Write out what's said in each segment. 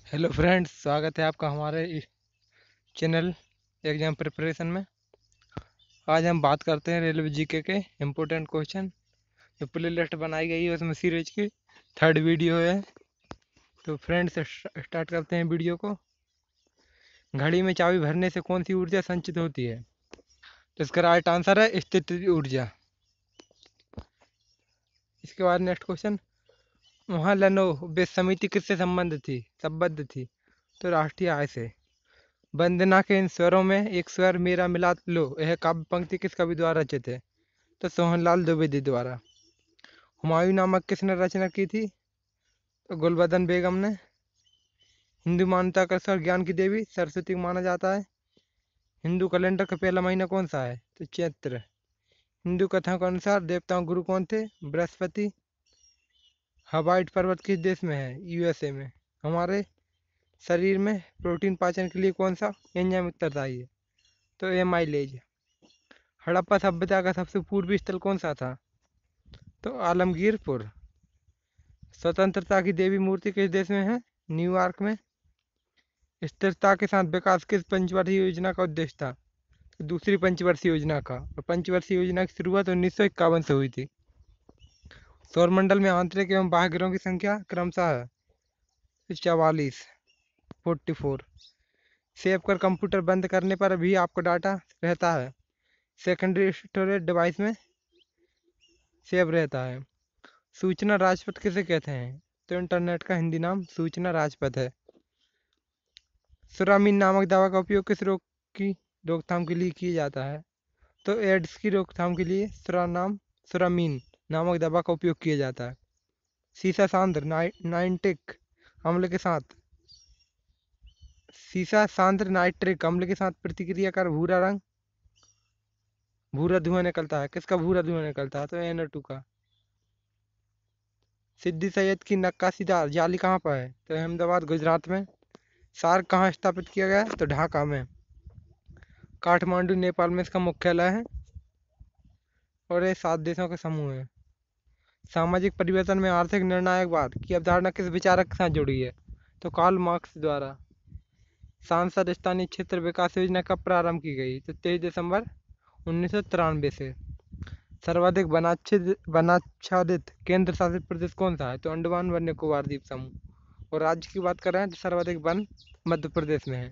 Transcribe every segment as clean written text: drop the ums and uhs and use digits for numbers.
Hello friends, स्वागत है आपका हमारे चैनल एग्जाम प्रिपरेशन में। आज हम बात करते हैं रेलवे जीके के इम्पोर्टेंट क्वेश्चन। जो प्ले लिस्ट बनाई गई है उसमें सीरीज की थर्ड वीडियो है। तो फ्रेंड्स, स्टार्ट करते हैं वीडियो को। घड़ी में चाबी भरने से कौन सी ऊर्जा संचित होती है? तो इसका राइट आंसर है स्थितिज ऊर्जा। इसके बाद नेक्स्ट क्वेश्चन, मोहनलाल बेस समिति किससे संबद्ध थी? तो राष्ट्रीय आय से। वंदना के इन स्वरों में एक स्वर मेरा मिला लो, यह काव्य पंक्ति किस कवि द्वारा रचित है? तो सोहनलाल द्विवेदी द्वारा। हुमायूं नामक किसने रचना की थी? तो गुलबदन बेगम ने। हिंदू मान्यता का स्वर ज्ञान की देवी सरस्वती को माना जाता है। हिंदू कैलेंडर का पहला महीना कौन सा है? तो चैत्र। हिंदू कथाओं के अनुसार देवताओं गुरु कौन थे? बृहस्पति। हवाईट पर्वत किस देश में है? यूएसए में। हमारे शरीर में प्रोटीन पाचन के लिए कौन सा एंजाइम उत्तरदायी है? तो एमाइलेज। हड़प्पा सभ्यता का सबसे पूर्वी स्थल कौन सा था? तो आलमगीरपुर। स्वतंत्रता की देवी मूर्ति किस देश में है? न्यूयॉर्क में। स्थिरता के साथ विकास किस पंचवर्षीय योजना का उद्देश्य था? तो दूसरी पंचवर्षीय योजना का। और पंचवर्षीय योजना की शुरुआत 1951 से हुई थी। सौरमंडल में आंतरिक एवं बाह्य ग्रहों की संख्या क्रमशः है 44, 44। सेव कर कंप्यूटर बंद करने पर भी आपका डाटा रहता है। सेकेंडरी स्टोरेज डिवाइस में सेव रहता है। सूचना राजपथ किसे कहते हैं? तो इंटरनेट का हिंदी नाम सूचना राजपथ है। सुरामीन नामक दवा का उपयोग किस रोग की रोकथाम के लिए किया जाता है? तो एड्स की रोकथाम के लिए सुरामीन नामक दवा का उपयोग किया जाता है। सीसा सांद्र नाइट्रिक अम्ल के साथ सीसा सांद्र नाइट्रिक अम्ल के साथ प्रतिक्रिया कर भूरा धुआं निकलता है। किसका भूरा धुआं निकलता है? तो NO2 का। सिद्दी सैयद की नक्काशीदार जाली कहाँ पर है? तो अहमदाबाद, गुजरात में। सार्क कहाँ स्थापित किया गया? तो ढाका में। काठमांडू नेपाल में इसका मुख्यालय है। और ये 7 देशों का समूह है। सामाजिक परिवर्तन में आर्थिक निर्णायकवाद की अवधारणा किस विचारक के साथ जुड़ी है? तो कार्ल मार्क्स द्वारा। सांसद स्थानीय क्षेत्र विकास योजना कब प्रारंभ की गई? तो 23 दिसंबर 1993 से। सर्वाधिक वनाच्छादित केंद्र शासित प्रदेश कौन सा है? तो अंडमान व निकोबार द्वीप समूह। और राज्य की बात कर रहे हैं तो सर्वाधिक वन मध्य प्रदेश में है।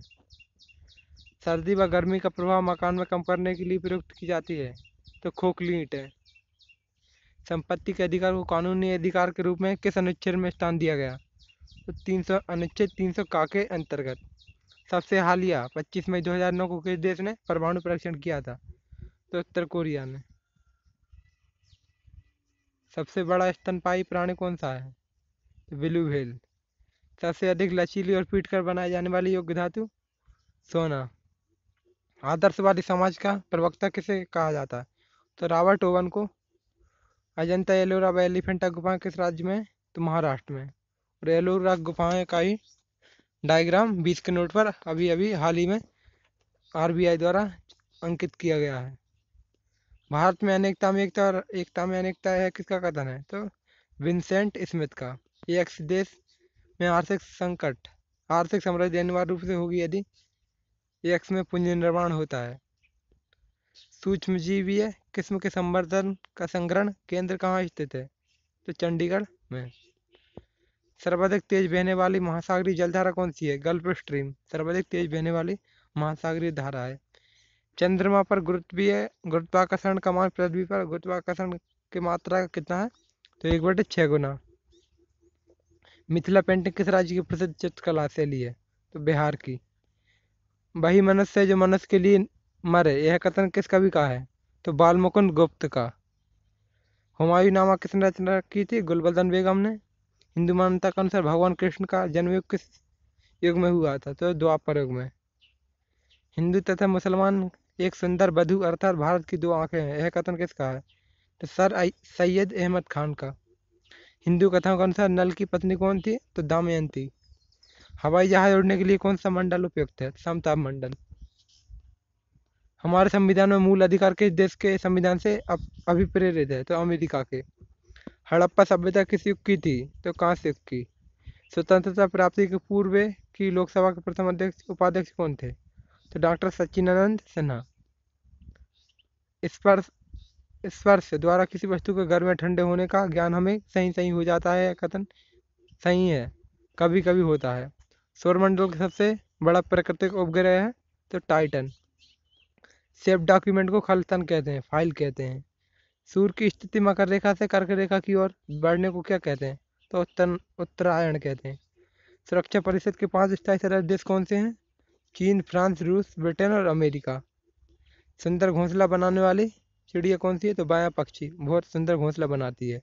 सर्दी व गर्मी का प्रभाव मकान में कम करने के लिए प्रयुक्त की जाती है। तो खोखली ईंटें। संपत्ति के अधिकार को कानूनी अधिकार के रूप में किस अनुच्छेद में स्थान दिया गया? तो अनुच्छेद 300 का के अंतर्गत। सबसे हालिया 25 मई 2009 को किस देश ने परमाणु परीक्षण किया था? तो उत्तर कोरिया ने। सबसे बड़ा स्तनपायी प्राणी कौन सा है? तो ब्लू व्हेल। सबसे अधिक लचीली और पीट कर बनाई जाने वाली योग्य धातु? सोना। आदर्शवादी समाज का प्रवक्ता किसे कहा जाता है? तो रॉबर्ट ओवन को। अजंता एलोरा व एलिफेंटा गुफाएं किस राज्य में? तो महाराष्ट्र में। और एलोरा गुफाएं का ही डायग्राम 20 के नोट पर अभी अभी हाल ही में RBI द्वारा अंकित किया गया है। भारत में अनेकता में एकता और एकता में अनेकता है किसका कथन है? तो विंसेंट स्मिथ का। एक देश में आर्थिक समृद्धि अनिवार्य रूप से होगी यदि एक्स में पूंजी निर्माण होता है। सूक्ष्मजीवीय किस्म के संवर्धन का संग्रहण केंद्र कहाँ स्थित है? तो चंडीगढ़ में। सर्वाधिक तेज बहने वाली महासागरीय जलधारा कौन सी है? गल्फ स्ट्रीम सर्वाधिक तेज बहने वाली महासागरीय धारा है। चंद्रमा पर गुरुत्वाकर्षण का मान पृथ्वी पर गुरुत्वाकर्षण की मात्रा कितना है? तो 1/6 गुना। मिथिला पेंटिंग किस राज्य की प्रसिद्ध चित्रकला शैली है? तो बिहार की। वही मनुष्य जो मनुष्य के लिए मरे, यह कथन किस कवि का है? तो बालमुकुंद गुप्त का। हुमायूं नामा किसने रचना की थी? गुलबदन बेगम ने। हिंदू मान्यता के अनुसार भगवान कृष्ण का जन्म युग किस युग में हुआ था? तो द्वापर युग में। हिंदू तथा मुसलमान एक सुंदर वधू अर्थात भारत की 2 आंखें हैं, यह कथन किसका है? तो सैयद अहमद खान का। हिंदू कथाओं के अनुसार नल की पत्नी कौन थी? तो दमयंती। हवाई जहाज उड़ने के लिए कौन सा मंडल उपयुक्त है? समताप मंडल। हमारे संविधान में मूल अधिकार किस देश के संविधान से अभिप्रेरित है? तो अमेरिका के। हड़प्पा सभ्यता किस युग की थी? तो कांस्य युग की। स्वतंत्रता प्राप्ति के पूर्व की लोकसभा के प्रथम उपाध्यक्ष कौन थे? तो डॉक्टर सच्चिदानंद सिन्हा। स्पर्श स्पर्श द्वारा किसी वस्तु के गर्म या ठंडे होने का ज्ञान हमें सही हो जाता है, कथन सही है, कभी कभी होता है। सौरमंडल का सबसे बड़ा प्राकृतिक उपग्रह है तो टाइटन। सेफ डॉक्यूमेंट को खालिस्तान कहते हैं, फाइल कहते हैं। सूर्य की स्थिति मकर रेखा से कर्क रेखा की ओर बढ़ने को क्या कहते हैं? तो उत्तरायण कहते हैं। सुरक्षा परिषद के 5 स्थायी सदस्य देश कौन से हैं? चीन, फ्रांस, रूस, ब्रिटेन और अमेरिका। सुंदर घोंसला बनाने वाली चिड़िया कौन सी है? तो बाया पक्षी बहुत सुंदर घोंसला बनाती है।